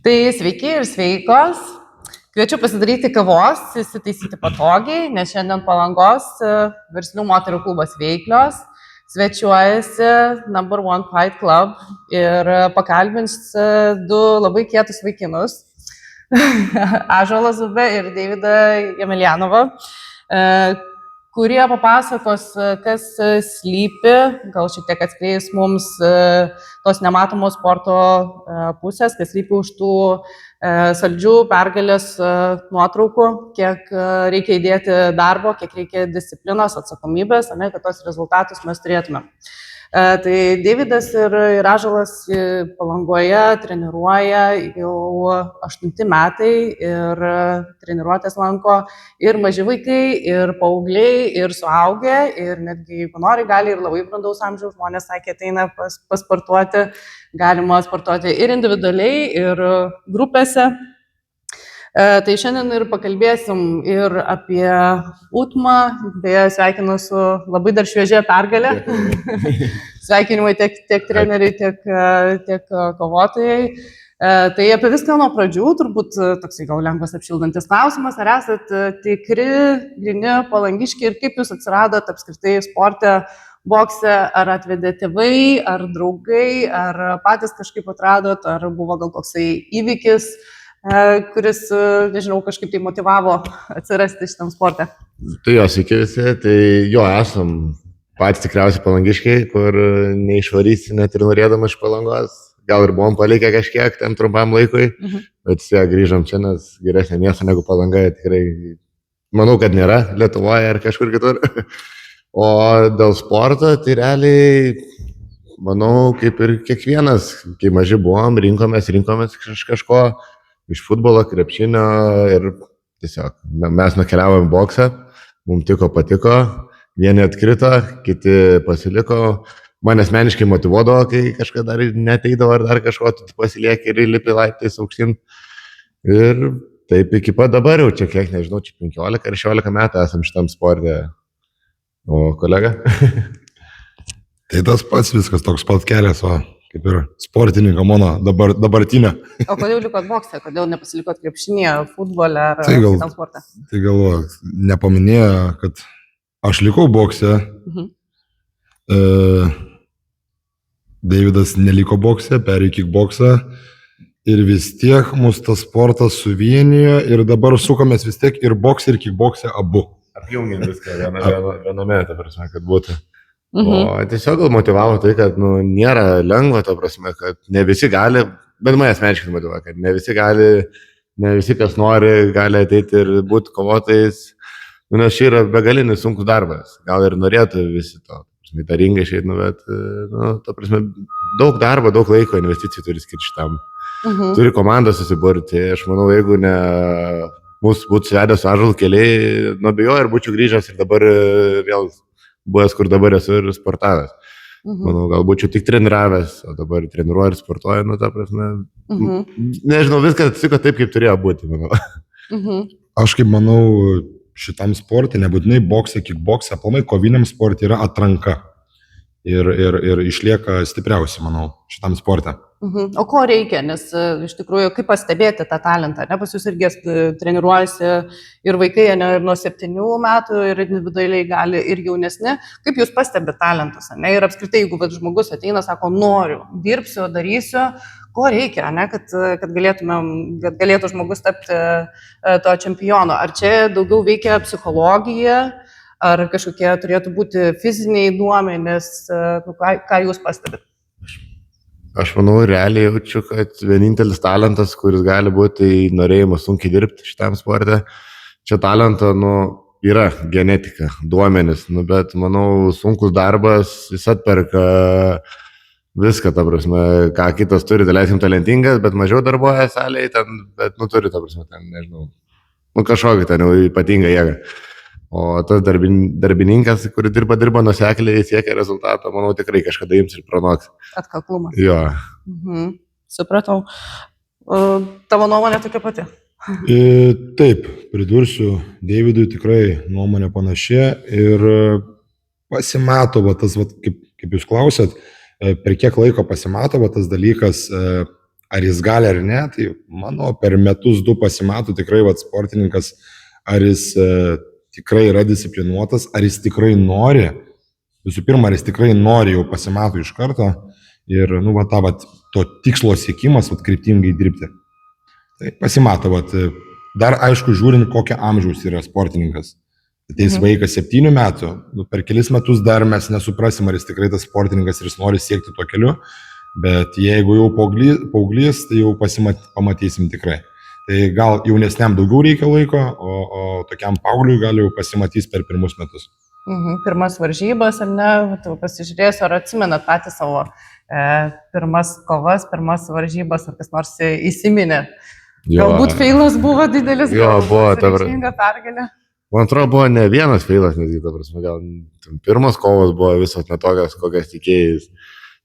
Tai sveiki ir sveikos. Kviečiu pasidaryti kavos, įsitaisyti patogiai, nes šiandien Palangos verslių moterų klubas Veiklios svečiuojasi Number One Fight Club ir pakalbins du labai kietus vaikinus, Ąžuolą Zubę ir Deividą Jemeljanovą, kurie papasakos, kas slypi, gal šiek tiek atskleis mums tos nematomos sporto pusės, kas slypi už tų saldžių pergalės nuotraukų, kiek reikia įdėti darbo, kiek reikia disciplinos, atsakomybės, kad tos rezultatus mes turėtume. Tai Deividas ir Ąžuolas Palangoje treniruoja jau 8 metai ir treniruotės lanko ir maži vaikai, ir paaugliai, ir suaugę, ir netgi, jeigu nori, gali ir labai brandaus amžiaus žmonės, sakė, ateina pasportuoti, galima sportuoti ir individualiai, ir grupėse. Tai šiandien ir pakalbėsim ir apie UTMą, beje, sveikinu su labai dar šviežia pergalė. Sveikinimai tiek treneriai, tiek kovotojai. Tai apie viską nuo pradžių, turbūt toksai gal lengvas apšildantis klausimas, ar esat tikri, gryni palangiški ir kaip jūs atsiradot apskritai sporte, bokse, ar atvedė tėvai, ar draugai, ar patys kažkaip atradot, ar buvo gal koksai įvykis, kuris, nežinau, kažkaip tai motivavo atsirasti šitam sporte. Tai jo, sveiki visi, tai jo, esam patys tikriausiai palangiškiai, kur neišvarysi net ir norėdamas iš Palangos. Gal ir buvom palikę kažkiek ten trumpam laikui, bet vis tiek grįžom čia, nes geresnė miesto negu Palanga, tikrai manau, kad nėra Lietuvoje ar kažkur kitur. O dėl sporto, tai realiai, manau, kaip ir kiekvienas, kai maži buvom, rinkomės kažko iš futbolo, krepšinio ir tiesiog mes nukeliavom boksą, mums patiko, vieni atkrito, kiti pasiliko, man asmeniškai motyvuodavo, kai kažką dar neteidavo ar dar kažko, tu pasilieki ir lipi laiptais aukštyn. Ir taip iki pat dabar jau čia kiek, nežinau, čia 15 ar 16 metų esam šitam sporte. O kolega? Tai tas pats viskas, toks pat kelias, o kaip ir sportininko mano dabartinio. O kodėl likot bokse, kodėl nepasilikot krepšinėje, futbole ar kitam sporte? Tai galvoju, nepaminėjo, kad aš likau bokse, Deividas neliko bokse, perėjo kickboksą ir vis tiek mus tas sportas suvienijo ir dabar sukomės vis tiek ir bokse, ir kickbokse abu. Apjungiam viską viename, ta prasme, kad būtų. O tiesiog gal motivavo tai, kad nėra lengva, ta prasme, kad ne visi gali, bet mane asmeniškai motyvavo, kad ne visi gali, ne visi kas nori, gali ateiti ir būti kovotojais, nes čia yra begalinis sunkus darbas, gal ir norėtų visi to, tą ringą išeiti, bet, ta prasme, daug darbo, daug laiko investicijų turi skirti šitam, turi komandą susiburti, aš manau, jeigu ne mūsų būtų suvedęs su Ąžuolu keliai, nubijoju ir būčiau grįžęs ir dabar vėl buvęs, kur dabar esu ir sportavęs. Manau, gal būčiau tik treniravęs, o dabar treniruoju ir sportuoju, ta prasme. Nežinau, viskas atsitiko taip, kaip turėjo būti, manau. Aš kaip manau, šitam sportui, nebūtinai bokse, kickbokse, aplamai koviniam sportui yra atranka. Ir išlieka stipriausi, manau, šitam sporte. O ko reikia, nes iš tikrųjų, kaip pastebėti tą talentą, pas jūs irgi treniruojasi ir vaikai ir nuo 7 metų ir individualiai gali ir jaunesni, kaip jūs pastebėte talentus, ir apskritai, jeigu žmogus ateina, sako, noriu, dirbsiu, darysiu, ko reikia, kad galėtų žmogus tapti to čempionu, ar čia daugiau veikia psichologija, ar kažkokie turėtų būti fiziniai duomenys, ką jūs pastebite? Aš manau, realiai jaučiu, kad vienintelis talentas, kuris gali būti, tai norėjimas sunkiai dirbti šitam sporte. Čia talento, yra genetika, duomenis, bet manau, sunkus darbas jis atperka viską, ta prasme, ką kitas turi, daleiskim talentingas, bet mažiau darbuoja salėje, bet turi, ta prasme, ten, nežinau, kažkokį ten ypatingą jėgą. O tas darbininkas, kuris dirba nuosekliai, siekia rezultato, manau, tikrai kažkada jums ir pranoks. Atkaklumą. Jo. Supratau. Tavo nuomonė tokia pati? Taip, pridursiu, Deividui tikrai nuomonė panašia ir pasimato, tas, kaip jūs klausėt, per kiek laiko pasimato tas dalykas, ar jis gali ar ne, tai mano per metus 2 pasimato tikrai sportininkas, ar jis tikrai yra disciplinuotas, ar jis tikrai nori. Visų pirma, ar jis tikrai nori, jau pasimato iš karto ir, to tikslo siekimas, kryptingai dirbti. Tai pasimato, dar aišku, žiūrint, kokio amžiaus yra sportininkas. Ateis vaikas 7 metų, per kelis metus dar mes nesuprasim, ar jis tikrai tas sportininkas ir jis nori siekti to keliu, bet jeigu jau paauglys, tai jau pamatysim tikrai. Tai gal jaunesniam daugiau reikia laiko, o tokiam paaugliui gal jau pasimatys per pirmus metus. Pirmas varžybas, ar ne, pasižiūrėsiu, ar atsimenat patys savo pirmas kovas, pirmas varžybas, ar kas nors įsiminė. Galbūt feilas buvo didelis, buvo reikšminga pergalė. Man atrodo, buvo ne vienas feilas, netgi, ta prasme, gal pirmas kovos buvo visos netokios, kokias tikėjais.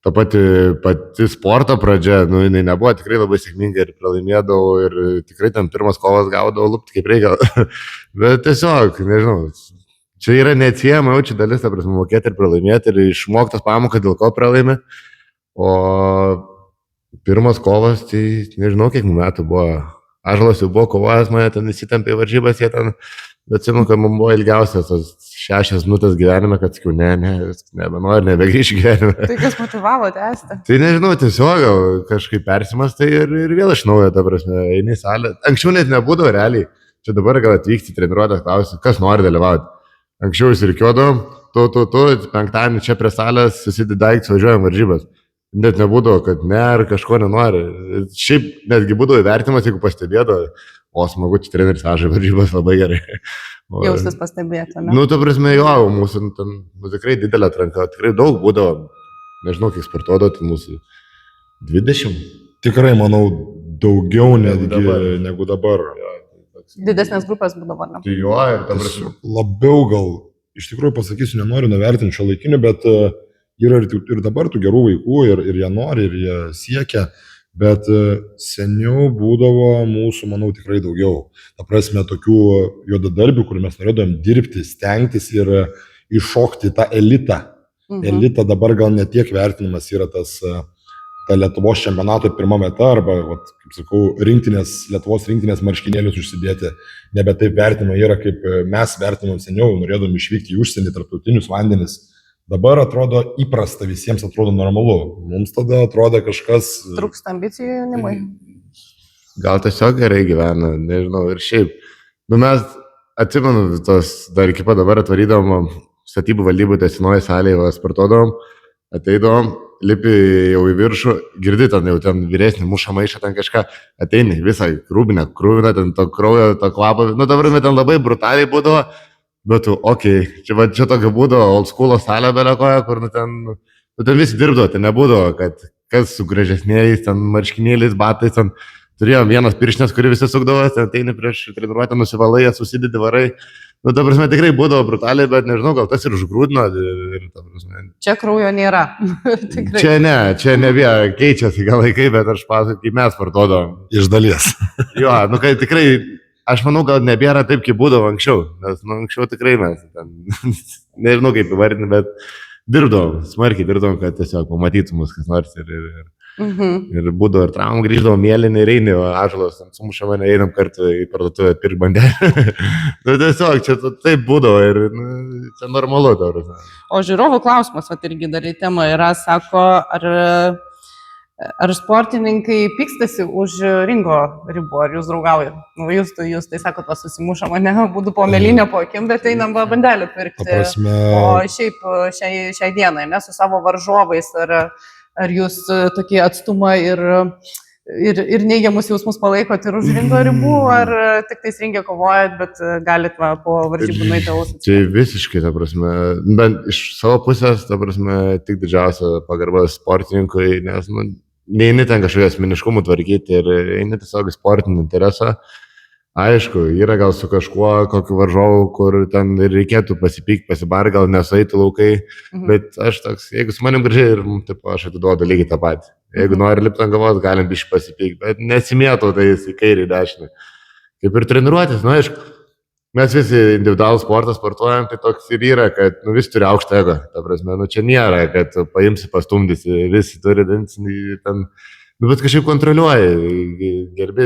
Ta pati sporto pradžia, jinai nebuvo tikrai labai sėkminga ir pralaimėdavau ir tikrai ten pirmas kovas gaudavau lupti kaip reikia. Bet tiesiog, nežinau, čia yra neatsiejama jaučia dalis, ta prasme, mokėti ir pralaimėti ir išmoktas pamoką, dėl ko pralaimė. O pirmas kovas, tai nežinau, kiek metų buvo. Ąžuolas jau buvo kovojęs, mane ten įsitempė varžybas, jie ten, bet žinau, kad man buvo ilgiausias tos 6 minutės gyvenime, kad sakiau, nebenoriu, nebegrįšiu gyvenime. Tai kas motivavo tęsti? Tai nežinau, tiesiog kažkaip persimastai ir vėl iš naujo, ta prasme, eini į salę. Anksčiau net nebūdavo realiai, čia dabar gal atvykti treniruotę, klausti, kas nori dalyvauti. Anksčiau įsirikiuodavom, tu, penktadienį čia prie salės susididaikti, važiuojam varžybas. Net nebūdavo, kad ne, ar kažko nenori. Šiaip netgi būdavo įvertimas, jeigu pastebėdavo, o smagu, čia treneris veža varžybas labai gerai. Jaustis pastebėti, ne? Ta prasme, mūsų ten tikrai didelė atranka, tikrai daug būdavo, nežinau, kiek sportuodavo, tai mūsų 20. Tikrai, manau, daugiau negu dabar. Didesnės grupės būdavo, ne? Tai ir ta prasme. Labiau gal, iš tikrųjų pasakysiu, nenoriu nuvertinti šio laikinių, bet yra ir dabar tų gerų vaikų, ir jie nori, ir jie siekia, bet seniau būdavo mūsų, manau, tikrai daugiau. Ta prasme, tokių juodadarbių, kur mes norėdavom dirbti, stengtis ir iššokti tą elitą. Elitą dabar gal netiek vertinimas yra ta Lietuvos čempionato pirma vieta, arba, kaip sakau, Lietuvos rinktinės marškinėlius užsidėti. Nebe taip vertinama yra, kaip mes vertinam seniau, norėdami išvykti į užsienį, tarptautinius vandenis. Dabar atrodo įprasta, visiems atrodo normalu. Mums tada atrodo kažkas... Trūksta ambicijų jaunimui. Gal tiesiog gerai gyvena, nežinau, ir šiaip. Mes atsimenu, dar iki pat dabar atvarydavom statybų valdybų tesinoje salėje, sportuodavom, ateidavom, lipi jau į viršų, girdi ten jau ten vyresnį, muša maišą ten kažką, ateini visą krūviną, ten to kraujo, to kvapo. Dabar ten labai brutaliai būdavo. Bet čia tokia būdavo old school salė belekoja, kur ten visi dirbdavo, ten nebūdavo, kad kas su gražesniais, ten marškinėliais, batais, ten turėjom vienas pirštinės, kuri visi sukdavo, ten ateini prieš treniruotę, nusivalai, susidedi varai. Ta prasme, tikrai būdavo brutaliai, bet nežinau, gal tas ir užgrūdino. Čia kraujo nėra. Čia nebėra, keičiasi gal laikai, bet aš pasakoju, kaip mes sportuodavom. Iš dalies. Kai tikrai... Aš manau, gal nebėra taip, kaip būdavo anksčiau, nes anksčiau tikrai mes, nežinau kaip įvardinti, bet smarkiai dirbdavom, kad tiesiog pamatytų mus kas nors ir būdavo ir traumų, grįždavo mėlynį ir eini, o Ąžuolas sumuša mane, einam kartu į parduotuvę pirk bandelę. Tiesiog čia taip būdavo ir čia normalu. O žiūrovų klausimas, irgi dar į temą yra, sako, ar sportininkai pykstasi už ringo ribų, ar jūs draugaujat? Jūs tai sakot, susimuša mane, būdu po mėlynę po akim, bet einam bandelę pirkti. O šiaip šiai dienai, su savo varžovais, ar jūs tokį atstumą ir neigiamus jausmus palaikot ir už ringo ribų, ar tik tais ringę kovojat, bet galit po varžybų nueiti ausyti? Tai visiškai, ta prasme, bent iš savo pusės, ta prasme, tik didžiausia pagarba sportininkui, nes, neini ten kažkokią asmeniškumų tvarkyti ir eini tiesiog sportinį interesą. Aišku, yra gal su kažkuo, kokiu varžovu, kur ten reikėtų pasipykti, pasibarti, gal nesueiti laukai, bet aš toks, jeigu su manim gražiai ir aš atiduodu lygiai tą patį. Jeigu nori lipti ant galvos, galim biškai pasipykti, bet nesimėtau tai į kairį dešinį. Kaip ir treniruotis, aišku, mes visi individualų sportą sportuojam, tai toks ir yra, kad visi turi aukštą ego. Ta prasme, čia nėra, kad paimsi, pastumdysi, visi turi ten Bet kažkaip kontroliuoji, gerbi,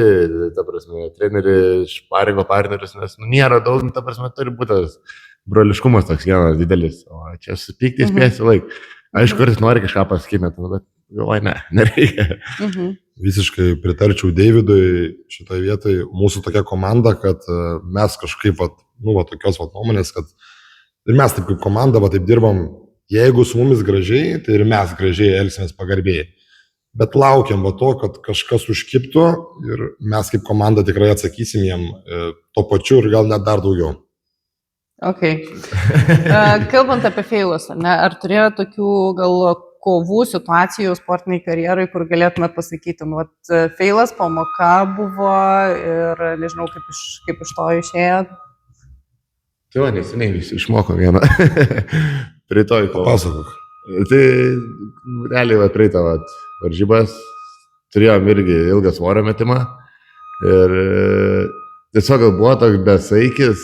ta prasme, trenerių, šparingo partnerius, nes nėra daug, ta prasme, turi būti tas broliškumas toks vienas didelis, o čia supykti spėsi laik. Aišku, kuris nori kažką pasakyti, bet galvoju, nereikia. Visiškai pritarčiau Deividui šitoje vietoje, mūsų tokia komanda, kad mes kažkaip, tokios nuomonės, kad ir mes taip kaip komanda, taip dirbam, jeigu su mumis gražiai, tai ir mes gražiai elgsimės pagarbiai. Bet laukiam to, kad kažkas užkiptų ir mes kaip komanda tikrai atsakysim jam to pačiu ir gal net dar daugiau. Ok. Kalbant apie feilus, ar turėjo tokių gal kovų situacijų sportiniai karjerai, kur galėtumėt pasakyti, feilas pamoka buvo ir nežinau, kaip iš to išėjo? Tai neseniai visi išmoko vieną. Rytoj kovą. Pasakok. Tai realiai praeitą varžybas turėjom irgi ilgą svorio metimą ir tiesiog gal buvo toks besaikis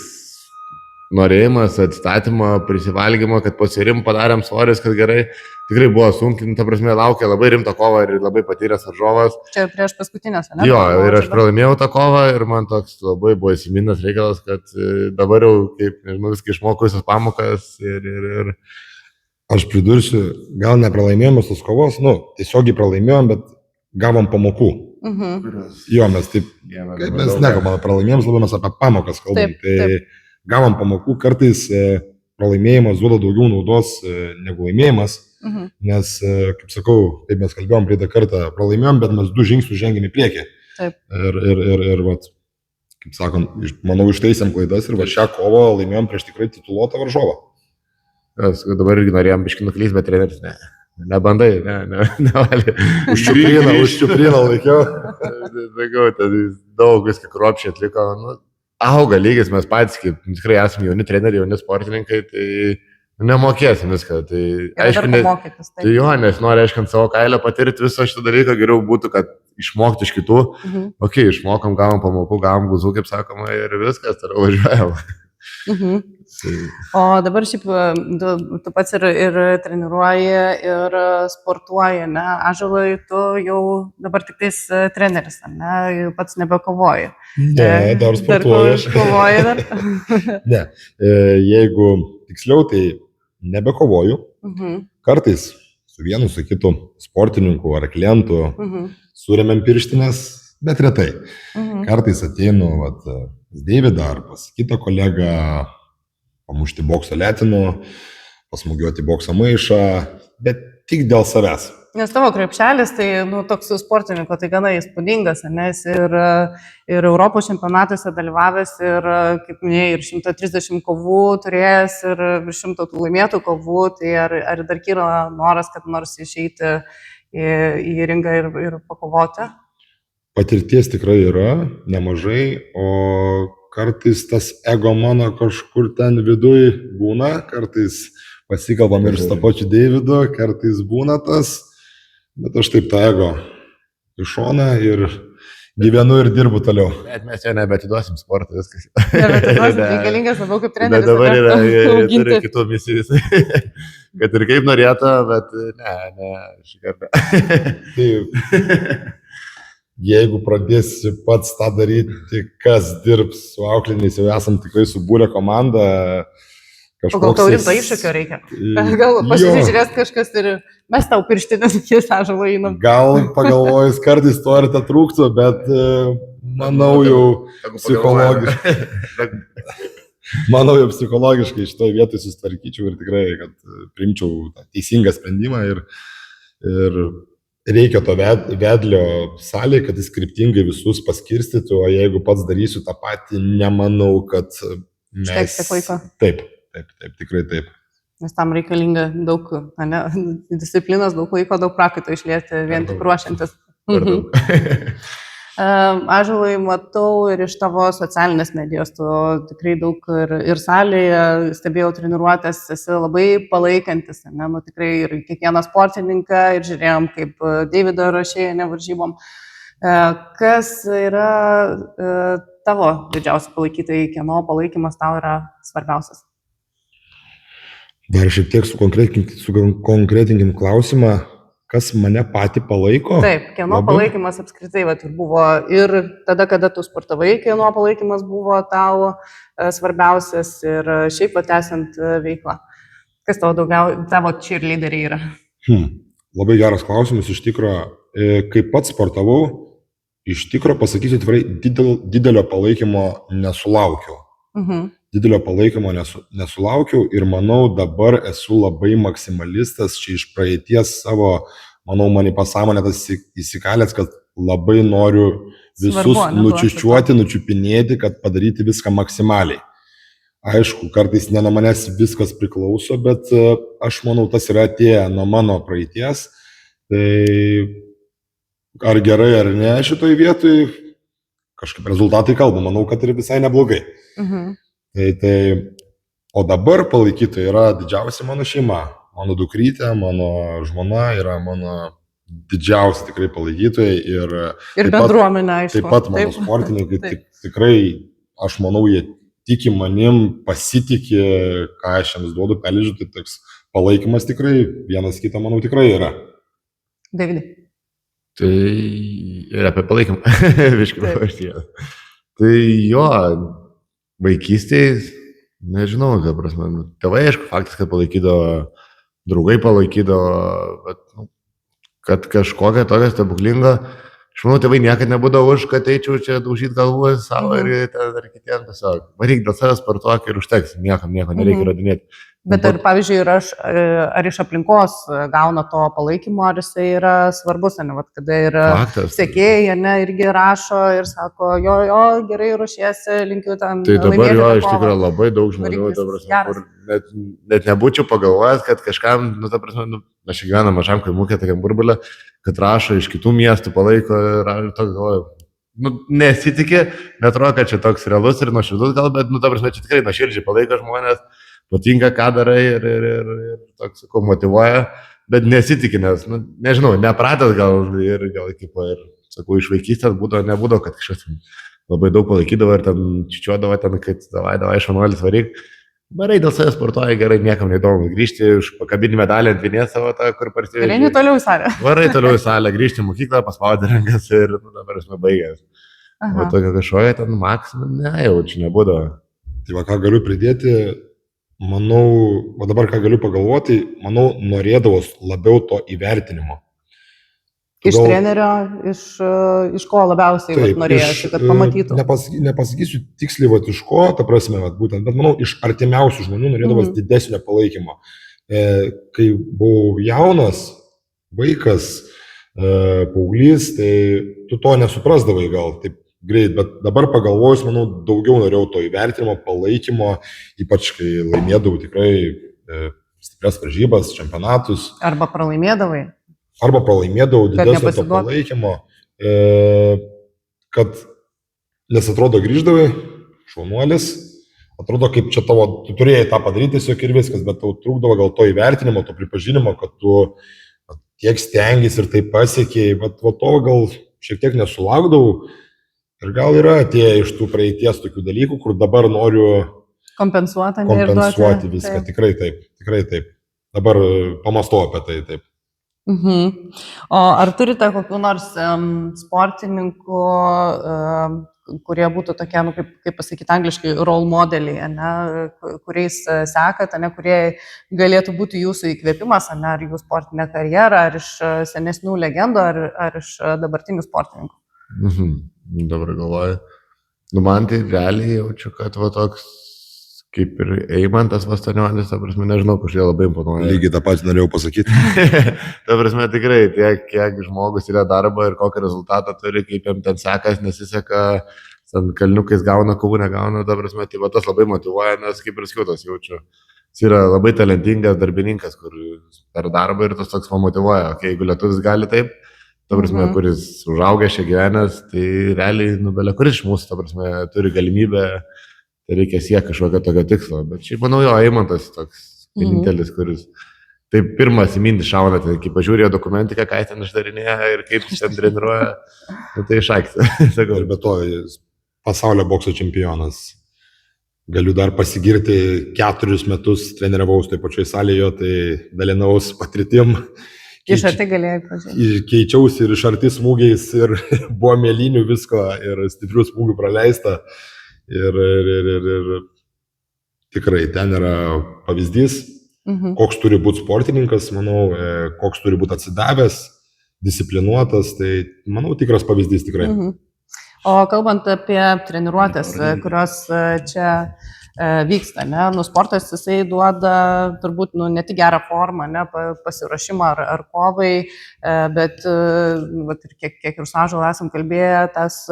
norėjimas, atstatymo, prisivalgymo, kad pasirim padarėm svoris, kad gerai, tikrai buvo sunkiai, ta prasme, laukia labai rimta kova ir labai patyręs varžovas. Čia prieš paskutinės, ne? Jo, ir aš pralaimėjau tą kovą ir man toks labai buvo įsiminęs reikalas, kad dabar jau, kaip, nežinau, viskai išmokau visas pamokas ir... Aš pridursiu, gal nepralaimėjom tos kovos, tiesiogiai pralaimėjom, bet gavom pamokų. Jo, mes taip, kaip mes nekalbame pralaimėjom, labai mes apie pamokas kalbam. Tai gavom pamokų, kartais pralaimėjimas duoda daugiau naudos negu laimėjimas, nes, kaip sakau, kaip mes kalbėjom praeitą kartą, pralaimėjom, bet mes 2 žingsnius žengėm į priekį. Ir kaip sakant, manau, ištaisėm klaidas ir šią kovą laimėjom prieš tikrai tituluotą varžovą. Dabar irgi norėjom biškį nuklysti, bet treneris nebandai, nevali. Užčiuprina laikiau. Sakau, daug viską kruopščiai atliko. Auga lygis, mes patys, kaip tikrai esame jauni treneriai, jauni sportininkai, tai nemokėsim viską. Tai aišku, tai jo, nes nori aiškint savo kailę patirti visą šitą dalyką, geriau būtų, kad išmokti iš kitų. Ok, išmokom, gavom pamokų, gavom guzų, kaip sakoma, ir viskas, toliau važiuojam. O dabar šiaip tu pats ir treniruoji, ir sportuoji, ne? Ąžuolai, tu jau dabar tik tais treneris, ne? Pats nebekovoji. Ne, dar sportuoju. Kovoji dar? Ne, jeigu tiksliau, tai nebekovoju. Kartais su vienu, su kitu sportininku ar klientu surėmėm pirštinės, bet retai. Kartais ateinu pas Deividą ar pas kitą kolegą pamušti bokso letinų, pasmugiuoti bokso maišą, bet tik dėl savęs. Nes tavo krepšelis, tai toks sportininko, tai gana įspūdingas, nes ir Europos čempionatuose dalyvavęs, ir, kaip minėjai, ir 130 kovų turėjęs, ir 100 tų laimėtų kovų, tai ar dar kyla noras, kad nors išeiti į ringą ir pakovoti? Patirties tikrai yra nemažai, o kartais tas ego mano kažkur ten viduj būna, kartais pasikalbam ir su to pačiu Deividu, kartais būna tas, bet aš taip tą ego iš šoną ir gyvenu ir dirbu toliau. Bet mes jo nebetiduosim sportą, viskas. Nebetiduosim, reikalingas labiau kaip treneris. Bet dabar yra turi kitų misijų, kad ir kaip norėtų, bet ne, šį kartą. Taip. Jeigu pradėsi pats tą daryti, kas dirbs su aukliniais, jau esam tikrai subūrę komandą. O gal tau rimto iššūkio reikia? Gal pasižiūrės kažkas ir mes tau pirštinės, kies Ąžuolai einam. Gal pagalvojus, kartais to ir tą trūktų, bet manau jau psichologiškai. Manau jau psichologiškai šitoje vietoje susitvarkyčiau ir tikrai, kad priimčiau teisingą sprendimą ir reikia to vedlio salėje, kad jis kryptingai visus paskirstytų, o jeigu pats darysiu tą patį, nemanau, kad mes... Užteks tiek laiko. Taip, tikrai taip. Nes tam reikalinga daug disciplinos, daug laiko, daug prakaito išlieti, vien tik ruošiantis. Ąžuolai, matau ir iš tavo socialinės medijos, tu tikrai daug ir salėje stebėjau treniruotės, esi labai palaikantis, tikrai ir kiekvieną sportininką ir žiūrėjom, kaip Deivido rašėjo nevaržybom. Kas yra tavo didžiausi palaikytojai, kieno palaikymas tau yra svarbiausias? Dar šiek tiek sukonkretinkim klausimą, kas mane patį palaiko. Taip, kieno labai- palaikymas apskritai vat, ir buvo ir tada, kada tu sportavai, kieno palaikymas buvo tau svarbiausias ir šiaip patęsiant veiklą. Kas tavo cheerleaderiai yra? Labai geras klausimas, iš tikrųjų, kai pats sportavau, iš tikrųjų pasakysiu, tikrai didelio palaikymo nesulaukiau. Didelio palaikymo nesulaukiau ir manau dabar esu labai maksimalistas, čia iš praeities savo, manau, man į pasąmonę tas įsikalęs, kad labai noriu visus nučiučiuoti, nučiupinėti, kad padaryti viską maksimaliai. Aišku, kartais ne nuo manęs viskas priklauso, bet aš manau, tas yra atėję nuo mano praeities. Tai ar gerai ar ne šitoj vietoj, kažkaip rezultatai kalba, manau, kad ir visai neblogai. Tai, o dabar palaikytojai yra didžiausia mano šeima, mano dukrytė, mano žmona yra mano didžiausi tikrai palaikytojai ir bendruomenė, aišku. Taip pat mano sportininkai, tikrai, aš manau, jie tiki manim, pasitikė, ką aš jiems duodu pelėžių, tai toks palaikymas tikrai, vienas kitą, manau, tikrai yra. Davidai. Tai ir apie palaikymą, viškai pavartėjo. Tai jo, vaikystėje, nežinau, ta prasme, tėvai, aišku, faktas, kad palaikydavo, draugai palaikydavo, bet, kad kažkokia tokia stebuklinga, aš manau, tėvai niekada nebūdavo už, kad eičiau čia daužyti galvą savo ir dar kitiems tiesiog. Varyk dėl savęs sportuok ir užteks, nieko nereikia radinėti. Bet ar, pavyzdžiui, ar iš aplinkos gauna to palaikymo, ar jisai yra svarbus, ne, vat, kada yra sekėjai, ne, irgi rašo ir sako, jo, gerai ruošiesi, linkiu tam. Tai dabar jo, iš tikrųjų labai daug žmonių, kur net nebūčiau pagalvojęs, kad kažkam, ta prasme, aš gyvenu mažam kaimukė, tokiam burbulė, kad rašo iš kitų miestų, palaiko ir toks galvoju. Nesitikė, netrodo, kad čia toks realus ir nuoširdus gal, bet, ta prasme, čia tikrai nuoširdžiai palaiko žmonės. Patinka, ką darai ir toks, sakau, motivuoja, bet nesitikė, nes, nežinau, nepratęs gal ir sakau, iš vaikystės nebūdavo, kad kažkas labai daug palaikydavo ir ten čičiuodavo, kad davai, švanuolis varyk. Barai dėl savęs sportuoja, gerai, niekam neįdomu. Grįžti iš pakabinį medalį ant vienės savo, kur parsiveži. Varai toliau į salę. Varai toliau į salę, grįžti į mokyklą, paspaudė rankas ir dabar esame baigęs. O tokio kažkoje ten maksimum, nejaučiu, nebūdavo. Tai va, ką galiu pridėti, manau, o dabar ką galiu pagalvoti, manau, norėdavos labiau to įvertinimo. Iš trenerio, iš ko labiausiai norėjosi, kad pamatytų? Nepasakysiu tiksliai, iš ko, ta prasme, būtent, bet manau, iš artimiausių žmonių norėdavos didesnio palaikymo. Kai buvau jaunas, vaikas, paauglys, tai tu to nesuprasdavai gal taip greit, bet dabar pagalvojus, manau, daugiau norėjau to įvertinimo, palaikymo, ypač kai laimėdavau tikrai stiprias varžybas, čempionatus. Arba pralaimėdavai didesnio to palaikymo, kad nes atrodo grįždavai, šaunuolis, atrodo kaip čia tavo, tu turėjai tą padaryti tiesiog ir viskas, bet tau trūkdavo gal to įvertinimo, to pripažinimo, kad tu tiek stengiais ir tai pasiekėjai, bet to gal šiek tiek nesulaukdavau ir gal yra atėję iš tų praeities tokių dalykų, kur dabar noriu kompensuoti viską, taip. Tikrai taip. Dabar pamastau apie tai taip. O ar turite kokių nors sportininkų, kurie būtų tokie, kaip pasakyti angliškai, role modeliai, kuriais sekate, kurie galėtų būti jūsų įkvėpimas, ar jų sportinė karjera, ar iš senesnių legendų, ar iš dabartinių sportininkų? Dabar galvoju. Man tai realiai jaučiu, kad toks kaip ir Eimantas Vastanionis, ta prasme, nežinau, kažkaip labai imponuoja. Lygiai tą patį norėjau pasakyti. Ta prasme, tikrai, tiek, kiek žmogus yra darbo ir kokį rezultatą turi, kaip jam ten sekas, nesiseka, ten kalniukais gauna, kovų negauna, ta prasme, tai tas labai motyvuoja, nes kaip ir skiutas jaučiu. Jis yra labai talentingas darbininkas, kur per darbą ir tas toks motyvuoja. Okay, jeigu lietuvis gali taip, ta prasme, kuris užaugęs čia gyvenęs, tai realiai, belė kuris iš mūsų, ta prasme, turi galimybę, tai reikia siekti kažkokio tokio tikslo. Bet šiaip manau, jo, Eimantas toks vienintelis, kuris taip pirmas į mintį šauna, tai kai pažiūrėjo dokumentiką, ką jis ten išdarinėja ir kaip jis ten treniruoja, tai išaiksta. Ir be to, pasaulio bokso čempionas. Galiu dar pasigirti, 4 metus treniravaus toj pačioj salėje, tai dalinaus patirtim Iš arti galėjai pažiūrėti. keičiausi ir iš arti smūgiais, ir buvo mėlynių visko, ir stiprių smūgių praleista. Ir tikrai ten yra pavyzdys, koks turi būti sportininkas, manau, koks turi būti atsidavęs, disciplinuotas, tai manau tikras pavyzdys tikrai. O kalbant apie treniruotės, kurios čia vyksta, ne? Sportas jisai duoda turbūt ne tik gerą formą, ne, pasiruošimą ar kovai, bet ir kiek ir su Ąžuolu esam kalbėję, tas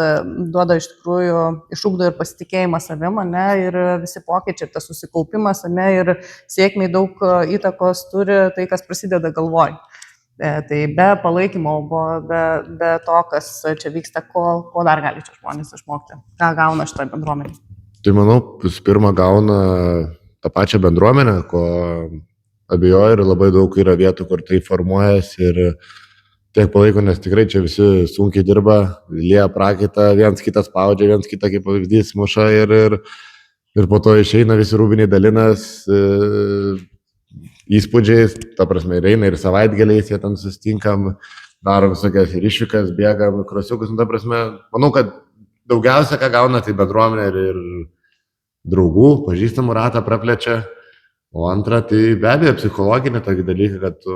duoda iš tikrųjų, išugdo ir pasitikėjimą savim, ne, ir visi pokyčiai, tas susikaupimas, ne, ir sėkmiai daug įtakos turi tai, kas prasideda galvoj. Tai be palaikymo, be to, kas čia vyksta, ko dar gali čia žmonės išmokti, ką gauna šitą bendruomenę. Tai manau, visų pirma gauna tą pačią bendruomenę, ko abejoju, ir labai daug yra vietų, kur tai formuojasi ir tiek palaiko, nes tikrai čia visi sunkiai dirba, lieja prakaitą, viens kitas spaudžia, viens kitą kaip pavyzdys muša ir po to išeina visi rūbiniai dalinas įspūdžiais, ta prasme, ir eina ir savaitgaliais, jie ten sustinkam, daro visokias ir išvykas, bėgam, krosiukus, ta prasme, manau, kad daugiausia, ką gauna, tai bendruomenė ir draugų, pažįstamų ratą praplečia, o antra, tai be abejo psichologinė tokį dalyką, kad tu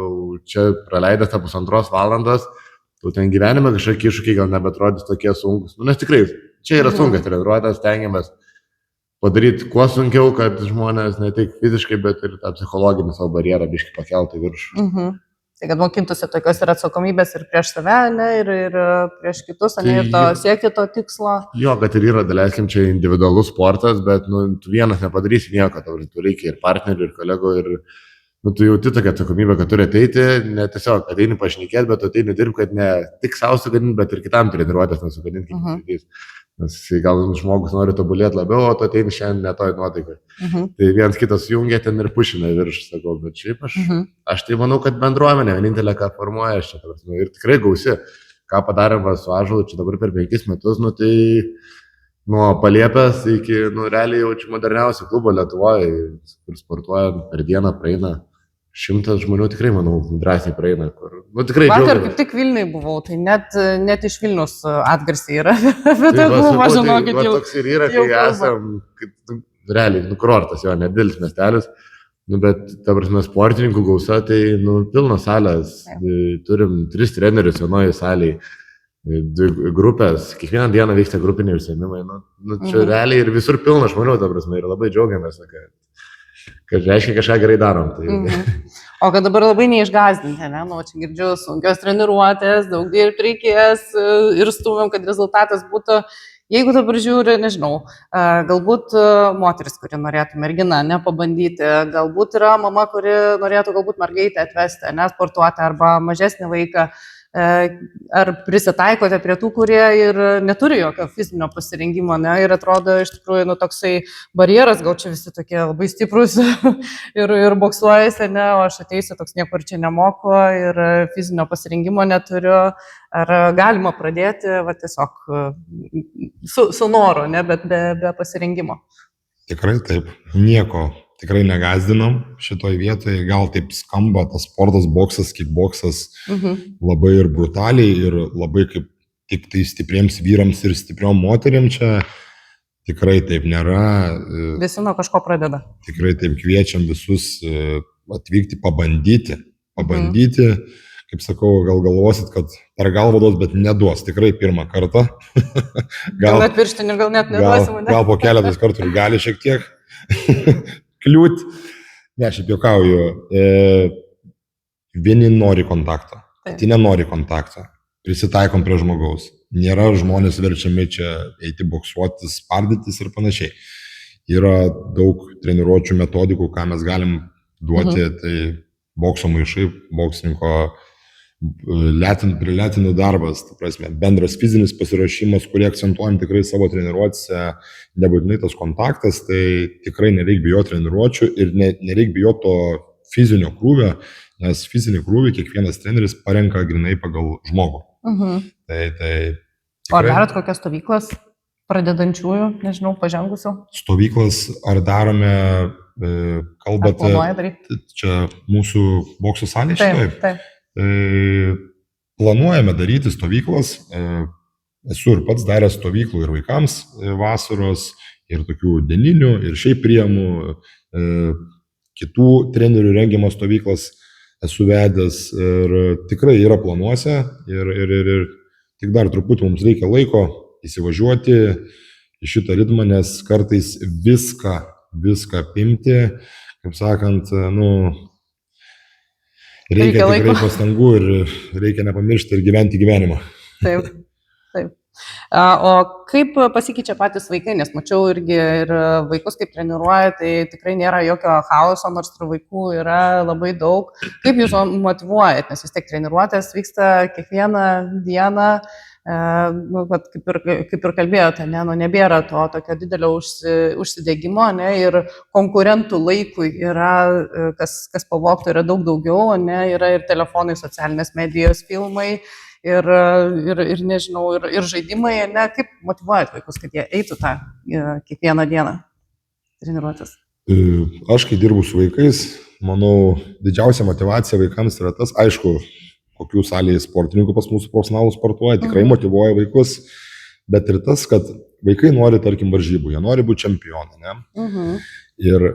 čia praleidęs tą 1,5 valandos, tu ten gyvenime kažkokie iššūkiai gal nebetrodys tokie sunkus, nes tikrai čia yra sunkas treniruotės, stengiamės padaryti kuo sunkiau, kad žmonės ne tik fiziškai, bet ir tą psichologinį savo barjerą biškį pakelti viršų. Tai kad mokintųsi tokios ir atsakomybės ir prieš save, ne, ir prieš kitus, ne, ir to siekti to tikslo. Jo, kad ir yra, daleiskim, čia individualus sportas, bet tu vienas nepadarysi nieko, tu reikia ir partnerių, ir kolegų, ir tu jauti tokią atsakomybę, kad turi ateiti, ne tiesiog ateini pašnekėti, bet ateini dirbti, kad ne tik savo sugadinti, bet ir kitam treniruotės nesugadinti kaip pavyzdys. Nes gal žmogus nori tobulėti labiau, o tu ateini šiandien netoj nuotaikai. Tai viens kitas jungia ten ir pušina virš, sakau, bet šiaip aš tai manau, kad bendruomenė vienintelė, ką formuoja čia, ir tikrai gausi, ką padarėm su Ąžuolu čia dabar per 5 metus, tai nuo Paliepės iki, realiai jaučiu moderniausių klubo Lietuvoje, kur sportuoja per dieną praeina 100 žmonių, tikrai, manau, drąsiai praeina. Tikrai vakar kaip tik Vilniui buvau, tai net iš Vilnius atgarsiai yra. Bet tai klubą, žinokit, jau. Toks ir yra, kai esam, realiai, kurortas, jo, nedidelis miestelis, bet, ta prasme, sportininkų gausa, tai, pilnos salės, turim 3 trenerius vienoje salėje, 2 grupės, kiekvieną dieną vyksta grupiniai užsiėmimai, čia realiai ir visur pilna žmonių, ta prasme, ir labai džiaugiamės, kad reiškia kažką gerai darom. Tai... O kad dabar labai neišgazdinti, ne? Čia girdžiu, sunkios treniruotės, daug dirbti reikės ir stumėm, kad rezultatas būtų. Jeigu dabar žiūri, nežinau, galbūt moteris, kuri norėtų merginą nepabandyti, galbūt yra mama, kuri norėtų galbūt mergaitę atvesti, nesportuoti arba mažesnį vaiką. Ar prisitaikote prie tų, kurie ir neturi jokio fizinio pasirengimo, ne, ir atrodo iš tikrųjų, toksai barjeras, gal čia visi tokie labai stiprus ir boksuojasi, ne, o aš ateisiu toks niekur čia nemoku ir fizinio pasirengimo neturiu, ar galima pradėti, tiesiog su noru, ne, bet be pasirengimo. Tikrai taip, nieko. Tikrai negazdinam šitoj vietoje, gal taip skamba tas sportas, boksas, kickboksas labai ir brutaliai ir labai kaip tik tai stipriems vyrams ir stipriom moteriam čia tikrai taip nėra. Visi nuo kažko pradeda. Tikrai taip kviečiam visus atvykti, pabandyti, kaip sakau, gal galvosit, kad per galvą duos, bet neduos, tikrai pirmą kartą. Gal net pirštinių, gal net neduosim. Gal po keletas kartų gali šiek tiek kliūt. Ne, šiaip juokauju. Vieni nori kontaktą, kiti nenori kontaktą. Prisitaikom prie žmogaus. Nėra žmonės verčiami čia eiti boksuotis, spardytis ir panašiai. Yra daug treniruočių metodikų, ką mes galim duoti. Tai bokso maišai, boksininko priletinų darbas, tai prasme, bendras fizinis pasiruošimas, kurį akcentuojam tikrai savo treniruotėse, nebūtinai tas kontaktas, tai tikrai nereik bijoti treniruočių ir nereik bijoti to fizinio krūvio, nes fizinį krūvį kiekvienas treneris parenka grinai pagal žmogų. Tai tikrai... O ar darot kokias stovyklas pradedančiųjų, nežinau, pažengusių? Stovyklas ar darome, kalbate, čia mūsų bokso salė šitoje? Taip. Planuojame daryti stovyklas. Esu ir pats daręs stovyklų ir vaikams vasaros, ir tokių dieninių, ir šiaip priemų, kitų trenerių rengiamas stovyklas esu vedęs ir tikrai yra planuose ir tik dar truputį mums reikia laiko įsivažiuoti į šitą ritmą, nes kartais viską apimti, kaip sakant, reikia tikrai pastangų ir reikia nepamiršti ir gyventi gyvenimą. Taip. O kaip pasikeičia patys vaikai, nes mačiau irgi ir vaikus kaip treniruoja, tai tikrai nėra jokio chaoso, nors ir vaikų yra labai daug. Kaip jūs motyvuojat, nes vis tiek treniruotės vyksta kiekvieną dieną, kaip ir kalbėjote, nebėra to tokio didelio užsidegimo, ir konkurentų laikui yra, kas pavogtų, yra daug daugiau, yra ir telefonai, socialinės medijos, filmai. Ir nežinau, ir žaidimai, kaip motyvuojat vaikus, kad jie eitų tą kiekvieną dieną treniruotis? Aš, kai dirbu su vaikais, manau, didžiausia motivacija vaikams yra tas, aišku, kokių salėje sportininkų pas mūsų profesionalų sportuoja, tikrai motyvuoja vaikus, bet ir tas, kad vaikai nori, tarkim, varžybų, jie nori būti čempionai, ne? Ir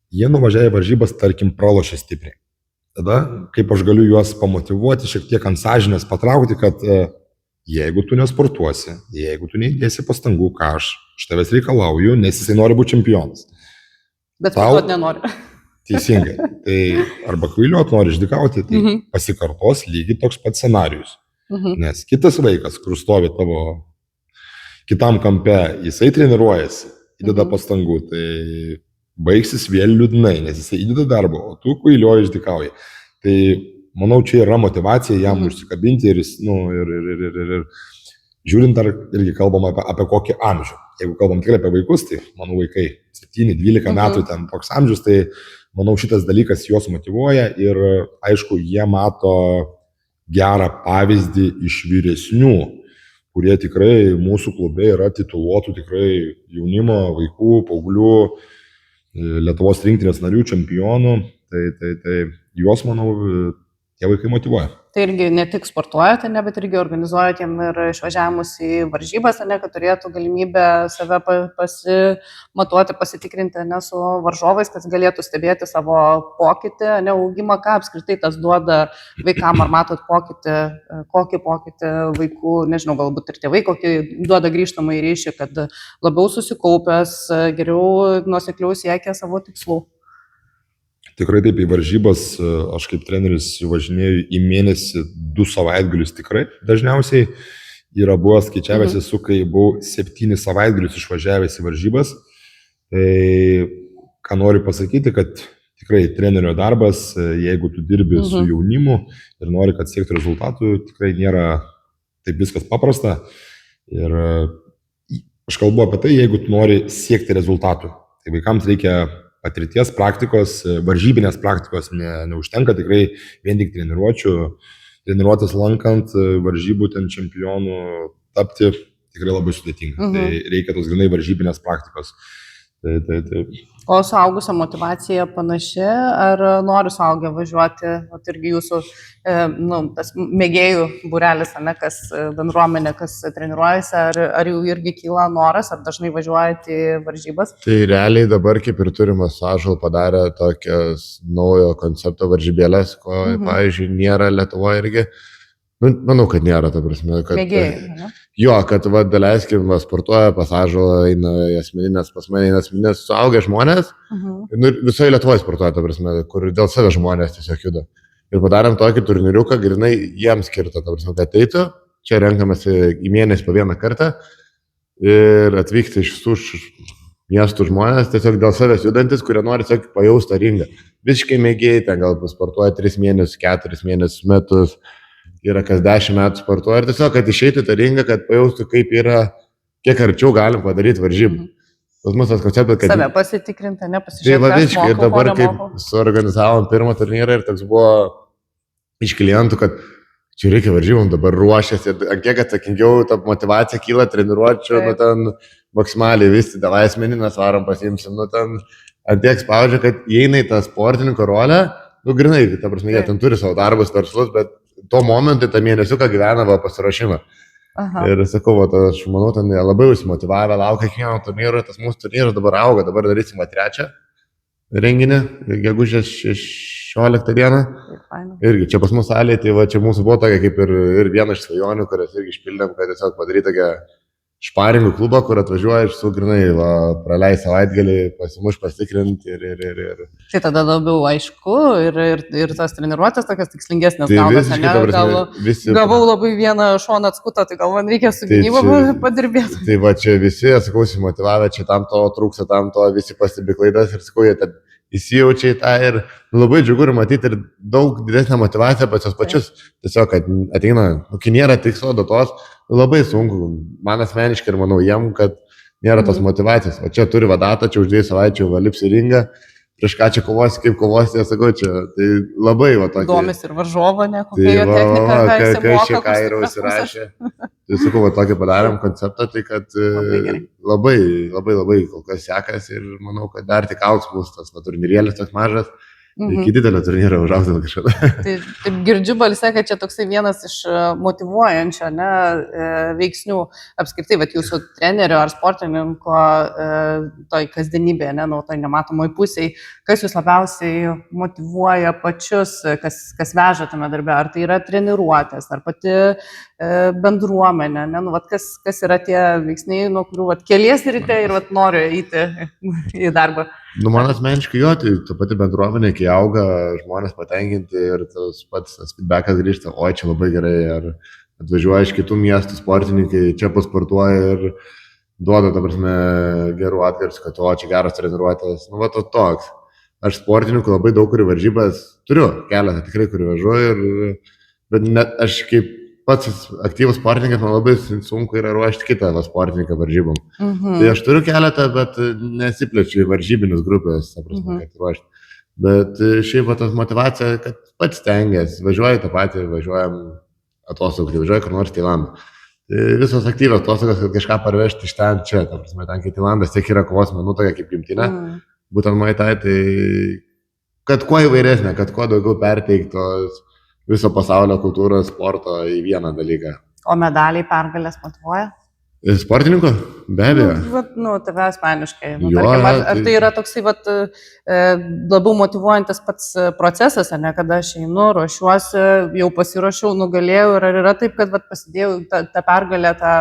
jie nuvažiavę varžybas, tarkim, pralošia stipriai. Tada, kaip aš galiu juos pamotyvuoti, šiek tiek ant sąžinės patraukti, kad jeigu tu nesportuosi, jeigu tu neįdėsi pastangų, ką aš iš tavęs reikalauju, nes jisai nori būti čempionas. Bet sportuoti nenori. Teisingai. Tai arba kvailiuot nori išdykauti, tai pasikartos lygiai toks pats scenarijus. Nes kitas vaikas, kur stovi tavo kitam kampe, jisai treniruojasi, įdeda pastangų, tai baigsis vėl liūdnai, nes jisai įdeda darbo, o tu kvailioji išdykauji. Tai manau, čia yra motivacija jam užsikabinti ir žiūrint, ar irgi kalbam apie kokį amžių. Jeigu kalbam tikrai apie vaikus, tai manau vaikai 7-12 metų ten toks amžius, tai manau šitas dalykas juos motyvuoja ir aišku, jie mato gerą pavyzdį iš vyresnių, kurie tikrai mūsų klube yra tituluotų tikrai jaunimo, vaikų, paauglių, Lietuvos rinktinės narių, čempionų, tai juos, manau, tie vaikai motyvuoja. Tai irgi ne tik sportuojate, bet irgi organizuojate jiem ir išvažiavimus į varžybas, kad turėtų galimybę save pasimatuoti, pasitikrinti su varžovais, kad galėtų stebėti savo pokytį, augimą, ką apskritai tas duoda vaikam, ar matot pokytį, kokį pokytį vaikų, nežinau, galbūt ir tėvai, kokį duoda grįžtamą į ryšį, kad labiau susikaupęs, geriau nuosekliau siekia savo tikslų. Tikrai taip, į varžybas aš kaip treneris važinėjau į mėnesį 2 savaitgalius tikrai. Dažniausiai yra buvęs skaičiavęs esu, kai buvau 7 savaitgalius išvažiavęs į varžybas. Tai ką noriu pasakyti, kad tikrai trenerio darbas, jeigu tu dirbi su jaunimu ir nori, kad siektų rezultatų, tikrai nėra taip viskas paprasta. Ir aš kalbu apie tai, jeigu tu nori siekti rezultatų. Tai vaikams reikia patirties, praktikos, varžybinės praktikos neužtenka tikrai vien tik treniruotės lankant, varžybų ten čempionų tapti tikrai labai sudėtinga. Tai reikia tos grinai varžybinės praktikos. Tai. O suaugusio motivacija panaši, ar nori suaugę važiuoti, irgi jūsų tas mėgėjų būrelis, kas bendruomenė, kas treniruojasi, ar jau irgi kyla noras, ar dažnai važiuojate į varžybas? Tai realiai dabar kaip ir turimas Ąžuol padarė tokias naujo koncepto varžybėlės, ko, pavyzdžiui, nėra Lietuvoje irgi. Manau, kad nėra, ta prasme, kad... Mėgėjai, ne? Jo, kad daleiskim, sportuoja pas Ąžuolą, eina į asmeninės, pas mane eina asmeninės, suaugę žmonės, visoje Lietuvoje sportuoja, ta prasme, kur dėl save žmonės tiesiog juda. Ir padarėm tokį turniriuką, grinai jiems skirtą, ta prasme, kad ateitų, čia renkamasi į mėnesį po vieną kartą ir atvykti iš visų miestų žmonės, tiesiog dėl savęs judantis, kurie nori tiesiog pajausti ringą. Visiškai mėgėjai, ten gal sportuoja 3 mėnesius, 4 mėnesius, metus. Yra kas 10 metų sportuoja ir tiesiog, kad išeitų tą ringą, kad pajaustų, kaip yra, kiek arčiau galim padaryti varžybų. Pas mus tas konceptas, kad... Save pasitikrinti, nepasižiūrėti. Tai vadiškai, ir dabar, kaip suorganizavom pirmą turnyrą ir toks buvo iš klientų, kad čia reikia varžybom, dabar ruošiasi, ant kiek atsakingiau ta motivacija kyla treniruočių, ten maksimaliai visi, davai asmeninės varom pasiimsim, ten ant tiek spaudžia, kad įeina į tą sportininko rolę Nu, grinai, ta prasme, jie ten turi savo darbus, verslus, bet tuo momentu tą mėnesiuką gyvena va pasiruošimą. Aha. Ir sakau, va, aš manau, ten jie labai užsimotyvavę, laukia kiekvieno turnyro, tas mūsų turnyras dabar auga, dabar darysim 3 renginį, gegužės 16 dieną. Irgi čia pas mus salėje, tai va, čia mūsų buvo tokia kaip ir viena iš svajonių, kurias irgi išpildėm, kad tiesiog padaryti tokią šparingų klubą, kur atvažiuoja ir sugrinai, praleis savaitgalį, pasimuš pasitikrinti ir. Tai tada labiau aišku ir tas treniruotės tokias tikslingesnės Tai gaunasi, visiškai, ne? ta prasme, visi- Gavau labai vieną šoną atskutą, tai gal man reikia su Tai gynyba čia- padirbėti. Tai va čia visi, sakau, motyvavę, čia tam to trūksta, tam to, visi pastebi klaidas ir sakau, jie ten įsijaučia į tą ir labai džiugu ir matyti ir daug didesnę motivaciją pas jos pačius. Tiesiog, kad ateina, kai nėra tikslo datos, labai sunku, man asmeniškai ir manau jiem, kad nėra tos motivacijos. O čia turi vadatą, čia už 2 savaičių valips į ringą, prieš ką čia kovosi, kaip kovosi, jie sakau, čia tai labai va tokia. Domis ir varžovo, ne, kokia Tai jo technika, ką jis kai moka. čia Kairo įsirašė. Tai sakau, va tokį padarėm konceptą, tai kad gerai. labai kol kas sekasi ir manau, kad dar tik auks mūsų tas turnyrėlis toks mažas. Iki didelio turnyro užaugdavo kažkada. Tai taip girdžiu balse, kad čia toksai vienas iš motivuojančio veiksnių apskritai, bet jūsų trenerio ar sportininko toj kasdienybėje, nu, toj nematomoj pusėje, kas jūs labiausiai motivuoja pačius, kas veža tame darbe, ar tai yra treniruotės, ar pati bendruomenė, ne, nu, vat, kas yra tie veiksniai, nuo kurių keliesi ryte ir vat, noriu eiti į darbą. Nu, man asmeniškai jo, tai ta pati bendruomenė, kai auga, žmonės patenkinti ir tas pats feedbackas grįžta, oi, čia labai gerai, ar atvažiuoja iš kitų miestų sportininkai, čia pasportuoja ir duoda, ta prasme, gerų atgarsių, kad o, čia geras treniruotės, nu, va, toks. Aš sportininkų labai daug kurių varžybas turiu, keletą tikrai kurių važiuoju, bet net aš kaip pats aktyvus sportininkas, man labai sunku yra ruošti kitą sportininką varžybom. Tai aš turiu keletą, bet nesiplečiu į varžybinius grupės, ta prasme, kad ruošti. Bet šiaip tas motivacija, kad pats stengiasi, važiuoju tą patį, važiuojam atostogų, tai važiuoju kur nors Tailandą. Tai visos aktyvios atostogos, kad kažką parvežti iš ten čia, ta prasme, ten kai Tailandas tiek yra kovos menų, tokia kaip gimtinė, būtent Muay-Thai, tai kad kuo įvairesnė, kad kuo daugiau perteiktos viso pasaulio kultūros, sporto į vieną dalyką. O medaliai pergalės motivuoja? Sportininkų? Be abejo. Nu, tave asmeniškai. Nu, Jo, tarkim, ar tai yra toksai labiau motivuojantis pats procesas, ar ne, kada aš einu, ruošiuosi, jau pasiruošiau, nugalėjau ir ar yra taip, kad pasidėjau tą pergalę, tą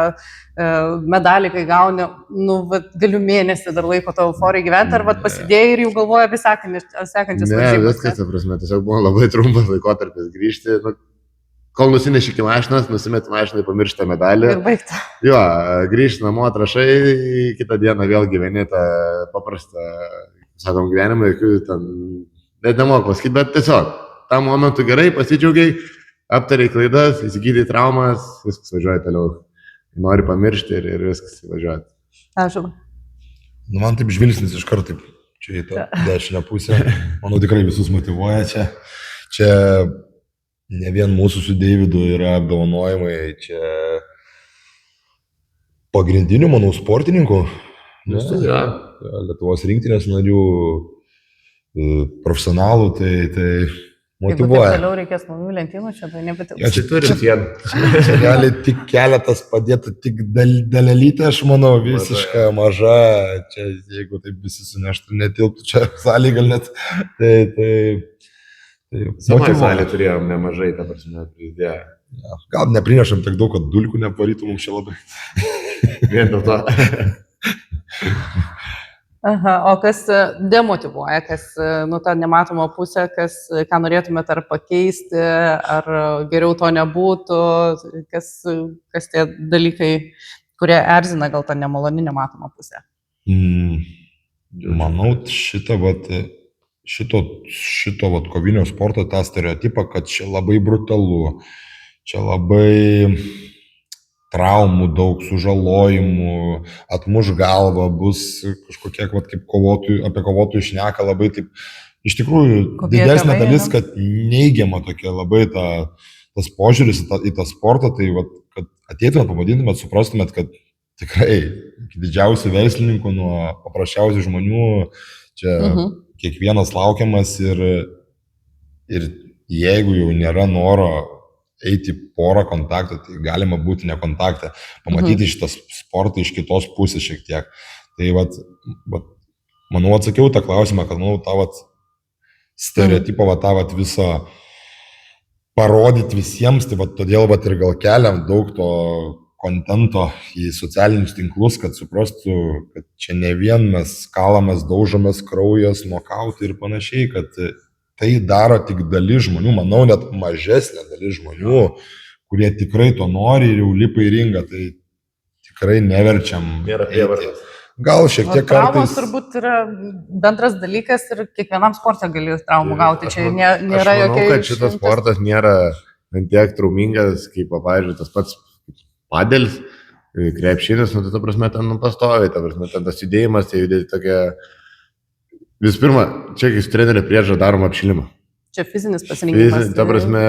medalį, kai gauni, nu, galiu mėnesį dar laiko to euforijai gyventi, ar pasidėjai ir jau galvoja apie sekančias varžybas? Ne, viskas, prasme, tiesiog buvo labai trumpas laikotarpis grįžti. Kol nusineši iki mašinas, nusimeti mašinai, pamiršta medalį. Ir baigta. Jo, grįžti namo, atrašai, kitą dieną vėl gyveni tą paprastą, sakom, gyvenimą, jokių ten, net nemoku pasakyti, bet tiesiog, tam momentu gerai, pasidžiaugiai, aptariai klaidas, įsigydai traumas, viskas važiuoja toliau. Nori pamiršti ir viskas važiuoja. Ačiū. Nu, man taip žvilgsnis iš karto, čia į tą dešinę pusę, manau tikrai visus motivuoja čia. Čia ne vien mūsų su Deividu yra apdovanojimai, čia pagrindinių, manau, sportininkų, Lietuvos rinktinės narių, profesionalų, tai motivuoja. Jeigu toliau reikės naujų lentynų, čia tai nepatiks. Ja, čia turi čia gali tik keletas padėti, tik dalelytė, aš manau, visiškai maža, čia jeigu taip visi suneštų, netilptų čia salį gal net, tai Savo salė turėjom nemažai, ta prasme, pridėję. Ja, gal neprinešam tiek daug, kad dulkių neparytų mums čia labai. Vien dėl to. Aha, o kas demotivuoja, kas, nu, tą nematomą pusę, ką norėtumėte ar pakeisti, ar geriau to nebūtų, kas tie dalykai, kurie erzina gal tą nemalonį nematomą pusę? Manau, šito kovinio sporto tą stereotipą, kad čia labai brutalu, čia labai traumų daug, sužalojimų, atmuš galvą, bus kažkokie, kaip apie kovotojų šneka, labai taip, iš tikrųjų, didesnė dalis, kad neigiama tokia labai tas požiūris į tą sportą, tai kad ateitumėt, pavadintumėt, suprastumėt, kad tikrai didžiausių verslininkų nuo paprasčiausių žmonių čia kiekvienas laukiamas ir Ir jeigu jau nėra noro eiti porą kontaktų, tai galima būti nekontaktą, pamatyti šitą sportą iš kitos pusės šiek tiek. Tai vat, manau, atsakiau tą klausimą, kad, manau, tą vat stereotipą, tą vat visą parodyti visiems, tai vat todėl vat ir gal keliam daug to kontento į socialinius tinklus, kad suprastų, kad čia ne vien mes kalamės, daužomės kraujas, nokautai ir panašiai, kad tai daro tik dalis žmonių, manau, net mažesnė dalis žmonių, kurie tikrai to nori ir jau lipa į ringą, tai tikrai neverčiam. Nėra prievartos. Gal šiek tiek traumos kartais. turbūt yra bendras dalykas ir kiekvienam sportė gali traumų gauti. Čia nėra Aš manau, jokia kad šitas sportas nėra tiek traumingas, kaip, pavyzdžiui, tas pats padelis, krepšinis, nu, tai ta prasme, ten pastovi, ta prasme, ten tas judėjimas, tai judėti tokia. Visų pirma, čia kai su treneriu priežą darom apšilimą. Čia fizinis pasirinkimas. Ta prasme,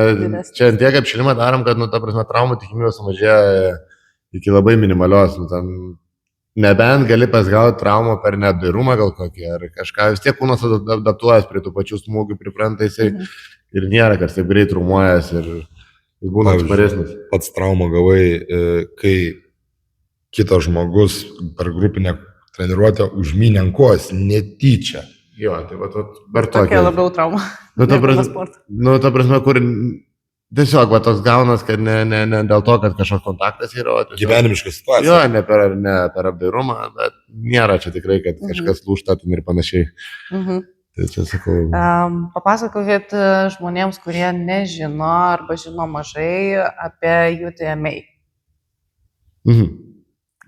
čia tiek apšilimą darom, kad, nu, ta prasme, traumų tikimybė sumažėja iki labai minimalios. Nu, ten, nebent gali pasgauti traumą per neapdairumą gal kokį, ar kažką, vis tiek kūnas adaptuojas prie tų pačių smūgių, pripranta jisai ir nėra, kad taip greit traumuojas ir jis būna atsparesnis. Pats traumą gavai, kai kitas žmogus per grupinę treniruotę užmynė ant kojos netyčia. Jo, tai va, per tokia tokia. labiau trauma. Nu, ta prasme, kur tiesiog va, toks gaunas, kad ne dėl to, kad kažkoks kontaktas yra. Tiesiog, Gyvenimiška situacija. jo, ne per apdairumą, bet nėra čia tikrai, kad kažkas lūžta ir panašiai. Tai čia sakau. Papasakokit žmonėms, kurie nežino arba žino mažai apie UTMA.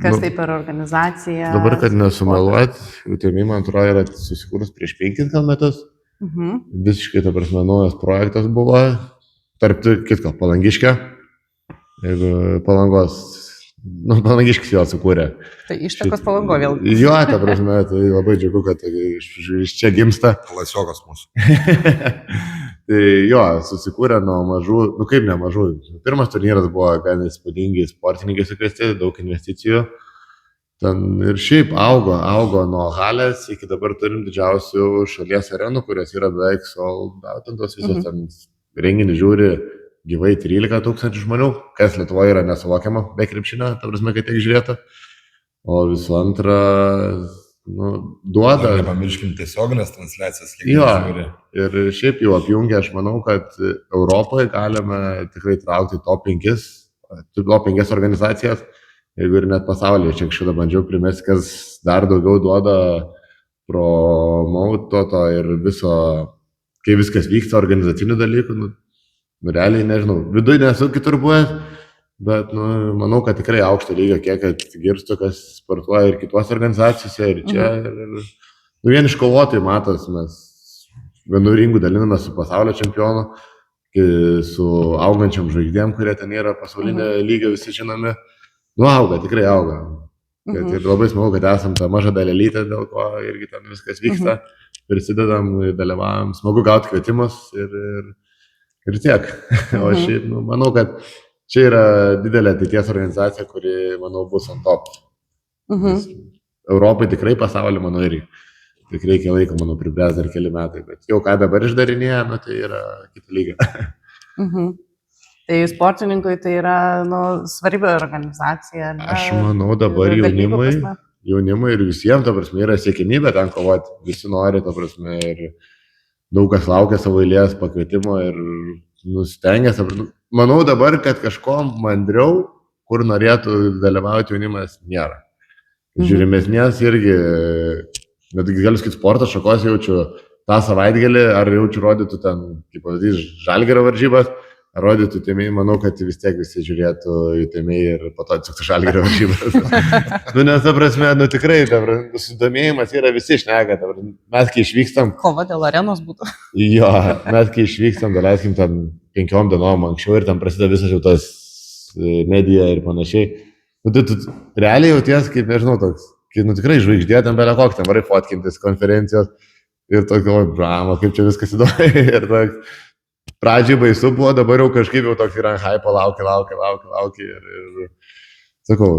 Kas tai per organizacija? Dabar, kad nesumeluot, UTMA, man atrodo, yra susikūrus prieš 5 gal metus. Visiškai, ta prasme, naujas projektas buvo. Tarp kitko, Palangiškio. Jeigu Palangos, nu, Palangiškis jo sukūrė. Tai ištakos Palango vėl. Jo, ta prasme, tai labai džiugu, kad iš čia gimsta. Klasiokas mūsų. Tai jo, susikūrė nuo mažų, nu kaip ne mažų. Pirmas turnyras buvo gan įspūdingi sportininkai sukviesti, daug investicijų. Ten ir šiaip augo nuo halės, iki dabar turim didžiausių šalies arenų, kurios yra beveik soldautintos visos ten. Renginį žiūri gyvai 13 000 žmonių, kas Lietuvoje yra nesuvokiama be krepšinio, ta prasme, kad tiek žiūrėtų. O visų antra, nu, duoda. Nepamirškim tiesioginės transliacijas, kiek jo, žiūri. Ir šiaip jau apjungia, aš manau, kad Europoje galime tikrai traukti top 5 organizacijas, jeigu ir net pasaulyje. Čia kažkada bandžiau primesti, kas dar daugiau duoda promauto ir viso. Kai viskas vyksta organizacinių dalykų, nu, realiai nežinau, viduje nesu kitur buvęs, bet, nu, manau, kad tikrai aukšto lygio, kiek girstu, kas sportuoja ir kitose organizacijose, ir čia, nu, vien iš kovotojų matos, mes vienų ringų daliname su pasaulio čempionu, su augančiam žvaigždėm, kurie ten yra pasaulinio lygio, visi žinomi, nu, auga, tikrai auga. Ir labai smagu, kad esam tą mažą dalelytę, dėl ko irgi ten viskas vyksta. Prisidedam, dalyvavom, smagu gauti kvietimus ir tiek. O šiaip, nu, manau, kad čia yra didelė ateities organizacija, kuri, manau, bus ant top. Europai tikrai pasaulį, manau, irgi. Tik reikia laiko, manau, pribręs dar keli metai, bet jau ką dabar išdarinėja, nu, tai yra kita lyga. Tai sportininkui tai yra, nu, svarbi organizacija. Ne? Aš manau, dabar jaunimui ir visiems, ta prasme, yra siekimybė ten kovoti. Visi nori, ta prasme, ir daug kas laukia savo eilės pakvietimo ir nustengia. Manau dabar, kad kažko mandriau, kur norėtų dalyvauti jaunimas, nėra. Žiūrimesnės irgi, net galiu sakyti, sporto šakos jaučiu tą savaitgalį, ar jaučiu rodytų ten, kaip pavyzdys, Žalgirio varžybas, ar rodytų UTMA, manau, kad vis tiek visi žiūrėtų UTMA ir po to atsuktų Žalgirio varžybas. Nu, nes, ta prasme, nu tikrai, susidomėjimas yra visi šneka, mes kai išvykstam. Kova dėl arenos būtų. Jo, mes kai išvykstam, daleiskim ten 5 dienom anksčiau ir ten prasideda visas jau tas medija ir panašiai. Nu, tu realiai jauties, kaip, nežinau, toks, kaip, nu tikrai žvaigždė, ten belia koks, ten varai fotkintis konferencijos ir toks, bravo, kaip čia viskas įdomu. Ir toks, pradžiai baisu buvo, dabar jau kažkaip jau toks yra hype, laukia ir sakau,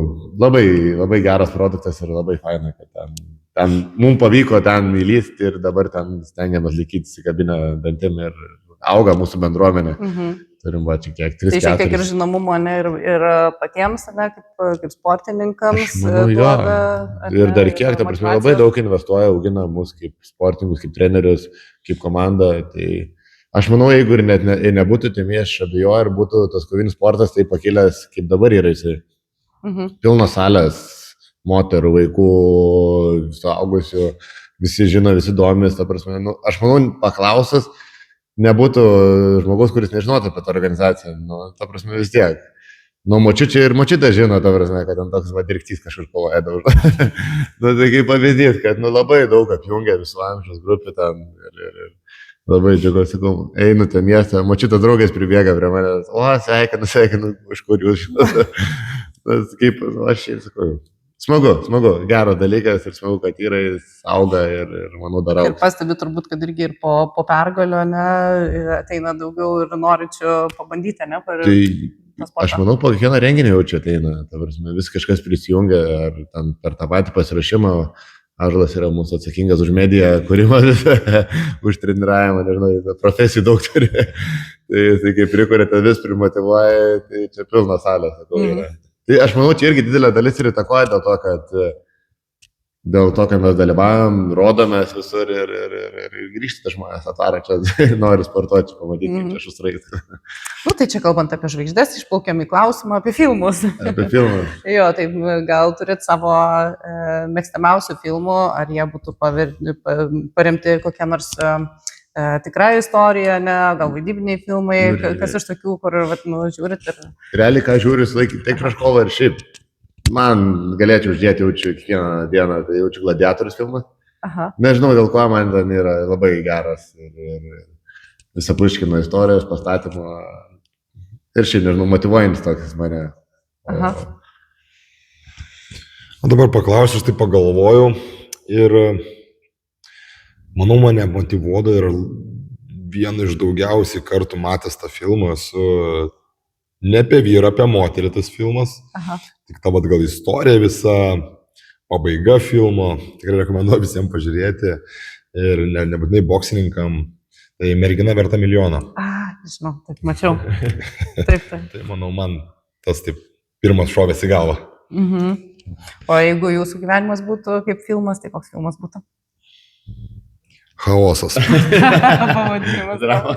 labai geras produktas ir labai faina, kad ten mums pavyko ten įlysti ir dabar ten stengiamės laikyti įsikabinę dantim ir auga mūsų bendruomenė. Mhm. Turim va čia kiek, Tai 3-4. šiek tiek ir žinomumo, ne, ir patiems, ne, kaip sportininkams. Aš manau, jo. duoda, Ir dar kiek, ta prasme, labai daug investuoja, augina mus kaip sportininkus, kaip trenerius, kaip komanda. Tai aš manau, jeigu ir net nebūtų tėmė, aš abejoju, ir būtų tas kovinis sportas taip pakilęs, kaip dabar yra jisai. Pilnos salės, moterų, vaikų, suaugusių, visi žino, visi domės, ta prasme, nu, aš manau, paklausas, nebūtų žmogus, kuris nežinotų apie tą organizaciją, nu, ta prasme, vis tiek. Nu, močiutė ir močiutė žino, ta prasme, kad ten toks dirktys kažkur kovoja daug. Nu, tai kaip pavyzdys, kad nu, labai daug apjungia visų amžiaus grupių ten ir labai džiugu, sakau, einu ten miestą, močiutė draugės pribėga prie manęs, o, sveikinu, iš kur jūs žinote. Kaip, aš ir sakau, smagu, geras dalykas ir smagu, kad yra, jis auga ir manau dar auga. Ir pastebi turbūt, kad irgi ir po pergalio, ne, ateina daugiau ir norinčių pabandyti, ne, Tai aš manau, po kiekvieną renginį jaučiu ateina, ta prasme, vis kažkas prisijungia, ar ten per tą patį pasirašymą, Ąžuolas yra mūsų atsakingas už mediją, kūrimą visą, už treniravimą, nežinau, profesijų daug turi. Tai kai prikūrėte vis primotyvuoja, tai čia pilna salė, sakau, yra. Tai aš manau, čia irgi didelė dalis ir įtakoja dėl to, kad mes dalyvavom, rodomės visur ir grįžti žmonės atvarą čia, nori sportuoti, pamatyti, kaip čia šusrais. Nu, tai čia kalbant apie žvaigždės, išplaukiam į klausimą apie filmus. Apie filmus. Jo, tai gal turit savo mėgstamiausių filmų, ar jie būtų paremti kokią nors tikrą istoriją, ne, gal vaidybiniai filmai, kas iš tokių, kur, žiūrit ir... Realiai, ką žiūriu, tiek Kraškovą ir šiaip. Man galėčiau uždėti, jaučiu kiekvieną dieną, tai jaučiu Gladiatorius filmą. Aha. Nežinau, dėl ko man ten yra labai geras ir visapuškino istorijos pastatymo. Ir šiaip, nežinau, motyvuojantis toks mane. Aha. O dabar paklausiu, aš tai pagalvojau ir manau, mane motyvuoda ir vieną iš daugiausiai kartų matęs tą filmą esu ne apie vyrą, apie moterį tas filmas. Aha. Tik ta vat gal istorija visa, pabaiga filmo, tikrai rekomenduoju visiems pažiūrėti ir nebūtinai boksininkam, tai Mergina verta milijono. Žinau, taip mačiau. Taip. Tai manau, man tas taip pirmas šovės į galvą. O jeigu jūsų gyvenimas būtų kaip filmas, tai koks filmas būtų? Chaosas. Pavadinimas. Drama.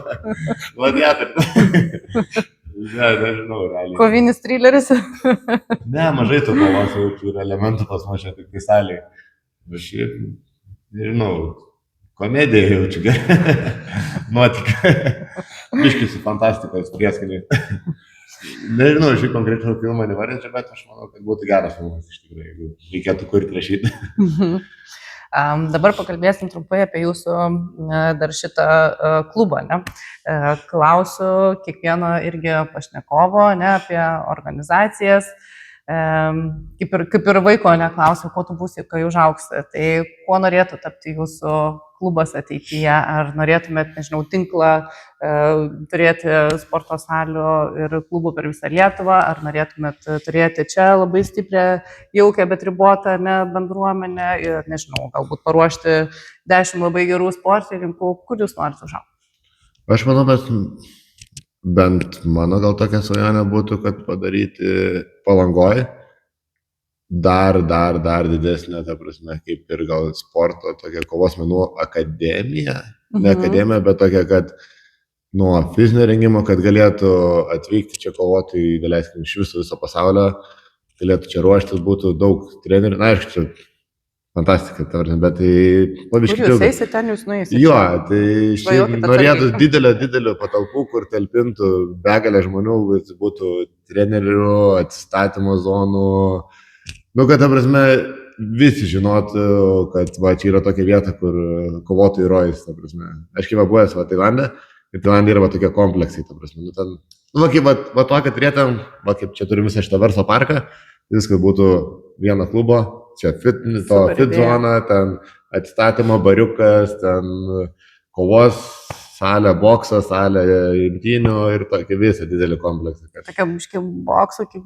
Gladiatorius. Nežinau, realiai. Kovinis thrilleris. Ne, mažai tų kovos jaučiu ir elementų pas mažai tik tai salėje. Bet šiaip, nežinau, komediją jaučiu gerai. Nuotiką. Biškis su fantastikos prieskoniai. Nežinau, šiaip konkrečiau filmą nevardinčiau, bet aš manau, kad būtų geras filmas iš tikrųjų, jeigu reikėtų kurti rašyti. Dabar pakalbėsim trumpai apie jūsų dar šitą klubą. Ne? Klausiu kiekvieno irgi pašnekovo, ne, apie organizacijas. Kaip ir vaiko neklausiu, ko tu būsi, kai užaugsi. Tai kuo norėtų tapti jūsų klubas ateityje? Ar norėtumėt, nežinau, tinklą, turėti sporto salių ir klubų per visą Lietuvą? Ar norėtumėt turėti čia labai stiprią, jaukę, bet ribotą bendruomenę? Ir, nežinau, galbūt paruošti 10 labai gerų sportininkų. Kur jūs norite užaugti? Aš manau, bent mano gal tokia svajonė būtų, kad padaryti Palangoj dar didesnė, ta prasme, kaip ir gal sporto, tokia kovos menų akademija, ne akademija, bet tokia, kad nuo fizinio rengimo, kad galėtų atvykti čia kovoti, daleiskim, iš viso pasaulio, galėtų čia ruoštis, būtų daug trenerių, na, aišku, čia fantastika, bet tai pavyzdžiui. Kur jūs eisite, ten jūs nueisite? Jo, tai norėtų didelio patalpų, kur talpintų begalę žmonių, būtų trenerių, atsistatymo zonų. Nu, kad, ta prasme, visi žinotų, kad va, čia yra tokia vieta, kur kovotojų rojus, ta prasme. Aš kaip buvęs Tailande, ir Tailande yra va, tokie kompleksai, ta prasme. Nu, ten, nu, va, kaip va, to, kad turėtum, va, kaip čia turim visą šitą verslo parką, viskas būtų vieno klubo. Čia fit zona, ten atstatymo bariukas, ten kovos salė, bokso salė, imtynių ir tokia visą didelį kompleksą. Tokia biški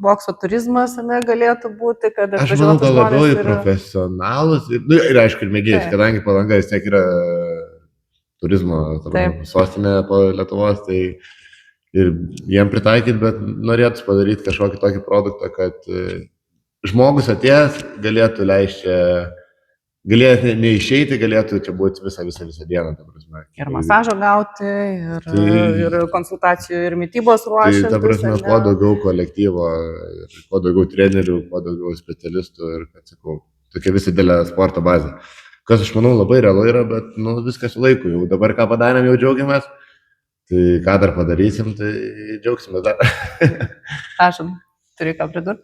bokso turizmas galėtų būti, kad aš manau, gal labiau į profesionalus ir aišku, ir mėgėjus, kadangi Palanga vis tiek yra turizmo Taip. sostinė po Lietuvos, tai ir jiem pritaikyti, bet norėtų padaryti kažkokį tokį produktą, kad žmogus atėjęs galėtų leisti, galėtų neišeiti, galėtų čia būti visą dieną. Ta prasme. Ir masažo gauti, ir konsultacijų, ir mytybos Tai ruošti. ta prasme, kuo daugiau kolektyvo, ir kuo daugiau trenerių, kuo daugiau specialistų ir, kad sakau, tokia visi didelė sporto bazė. Kas aš manau labai realu yra, bet viskas su laiku. Jau dabar ką padarėm, jau džiaugiamės. Tai ką dar padarysim, tai džiaugsimės dar. Prašom, turi ką pridurti?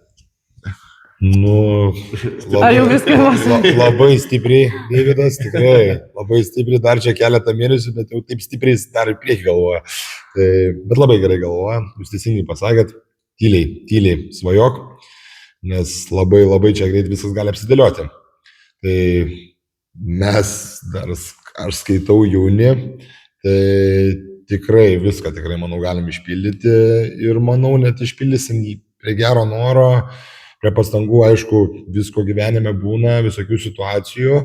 Labai, jau viskas? labai stipriai, Deividas, tikrai labai stipriai, dar čia keletą mėnesių, bet jau taip stipriai dar į priekį galvoja. Tai, bet labai gerai galvoja, jūs teisingai pasakėt, tyliai svajok, nes labai čia greit viskas gali apsidėlioti. Tai mes dar, aš skaitau jauni, tai tikrai viską, manau, galim išpildyti ir manau, net išpildysim prie gero noro. Prie pastangų, aišku, visko gyvenime būna, visokių situacijų,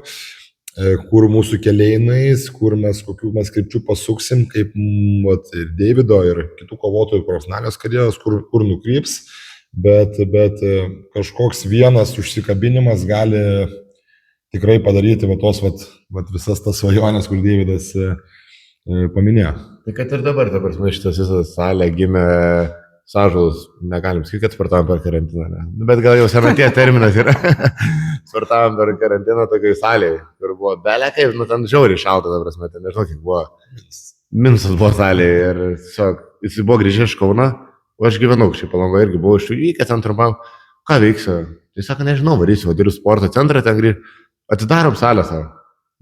kur mūsų keliainais, kur mes kokių mes krypčių pasuksim, kaip ir Deivido, ir kitų kovotojų profesionalios karjeros, kur nukryps, bet kažkoks vienas užsikabinimas gali tikrai padaryti visas tas svajonės, kur Deividas paminėjo. Tai kad ir dabar, šitas visas salė gimė Sąžalas, negalim sakyti, kad sportavom per karantiną, ne? Bet gal jau senatie terminas yra. Sportavom per karantiną tokiai salėje, kur buvo belekai, ten žiauriai šalta, ta prasme, ten nežinau, kiek buvo. Minusas buvo salėje ir tiesiog, jis buvo grįžęs iš Kauno, o aš gyvenau šiaip Palangoje irgi buvau išvykęs ten trumpam, ką veiksiu? Tai sako, nežinau, varysiu, dirbu sporto centrą, ten grįžti, atidarom salę savo.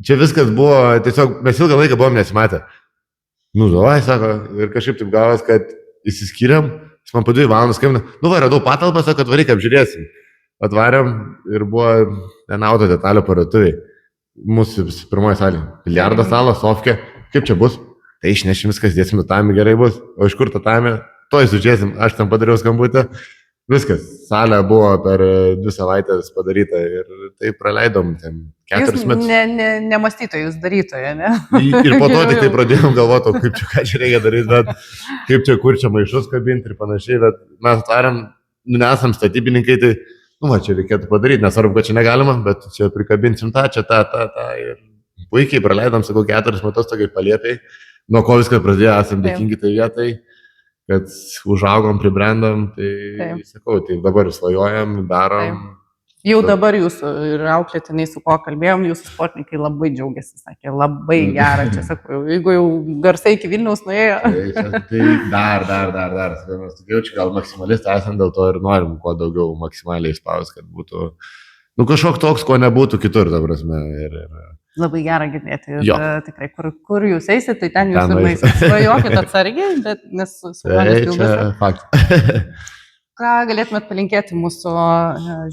Čia viskas buvo, tiesiog mes ilgą laiką buvom nesimatę. Davai, sako, ir kažkaip taip gavos, kad įsiskyrėm. Jis man po 2 valandas skambino, radau patalpą, sako, atvaryk, apžiūrėsim. Atvarėm ir buvo ten auto detalių parduotuvėj. Mūsų pirmoji salė. Biliardo salė, sofkė. Kaip čia bus? Tai išnešim viskas, dėsim tatami, gerai bus. O iš kur tatami? To įsučėsim. Aš ten padariau skambutę. Viskas. Salė buvo per 2 savaitės padaryta ir tai praleidom ten 4 metus. Jūs nemastytojai, jūs darytojai, ne? Ir po to tik tai pradėjom galvoti, kaip čia, ką čia reikia daryti, bet kaip čia, kur čia maišus kabinti ir panašiai, bet mes atvarėm, nesam statybininkai, tai, čia reikėtų padaryti, nesvarbu, kad čia negalima, bet čia prikabinsim tą, ir puikiai praleidom, sakau, 4 metus tokiai paliepiai, nuo ko viskas pradėjo, esam dėkingi tai vietai, kad užaugom, pribrendom, tai sakau, tai dabar svajojam, darom. Jau dabar jūsų ir auklėtiniai, su ko kalbėjom, jūsų sportininkai labai džiaugiasi, sakė, labai gera, čia sakau, jeigu jau garsai iki Vilniaus nuėjo. Tai dar, mes tokie čia gal maksimalistai esam, dėl to ir norim kuo daugiau maksimaliai spaus, kad būtų, kažkoks toks, ko nebūtų kitur, ta prasme. Labai gera girdėti ir tikrai, kur jūs eisit, tai ten jūs ir eisit. Svajokit atsargiai, bet nesusivalis pildosi. Fakt. Ką galėtumėt palinkėti mūsų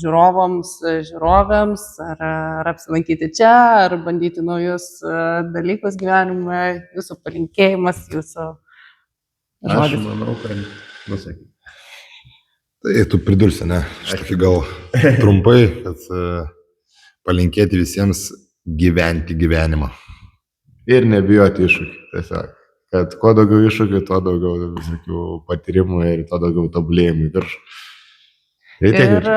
žiūrovėms, ar apsilankyti čia, ar bandyti naujus dalykus gyvenime, jūsų palinkėjimas, jūsų žodis? Aš manau, kad nusakyt. Tai tu pridursi, ne? Aš tokį gal trumpai, kad palinkėti visiems gyventi gyvenimą. Ir nebijoti iššūkių, tiesiog. Kad kuo daugiau iššūkių, tuo daugiau visokių patyrimų ir tuo daugiau tobulėjimų virš. Ir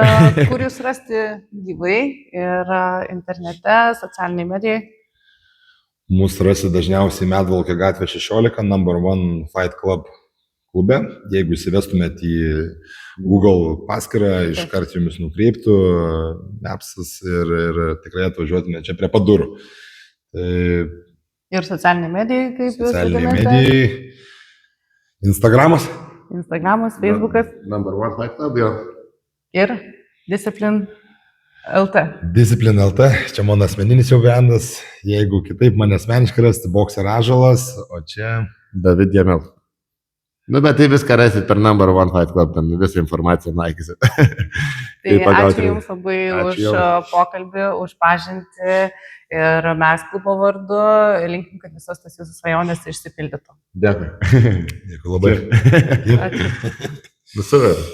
kur jūs rasti gyvai ir internete, socialiniai medijai? Mūsų rasti dažniausiai Medvilkio gatvė 16, No. 1 Fight Club klube. Jeigu įsivestumėt į Google paskyrą, iškart jumis nukreiptų Mapsas ir tikrai atvažiuotumėt čia prie pat durų. Ir socialiniai medijai, kaip jūs vadinate? Socialiniai medijai. Instagramas, Facebookas. No. 1 Fight Club, jo. Ir Discipline LT. Discipline LT, čia mano asmeninis jau vendas. Jeigu kitaip mane asmeniškai rasti, Boxer Ąžuolas, o čia David Jamel. Bet tai viską rasit per No. 1 Fight Club, ten visą informaciją naikysit. Tai ačiū Jums labai už pokalbį, už pažintį ir mes klubo vardu linkim, kad visos tas Jūsų svajonės išsipildytų. Dėkui. Dėkui labai. Ačiū. Visur.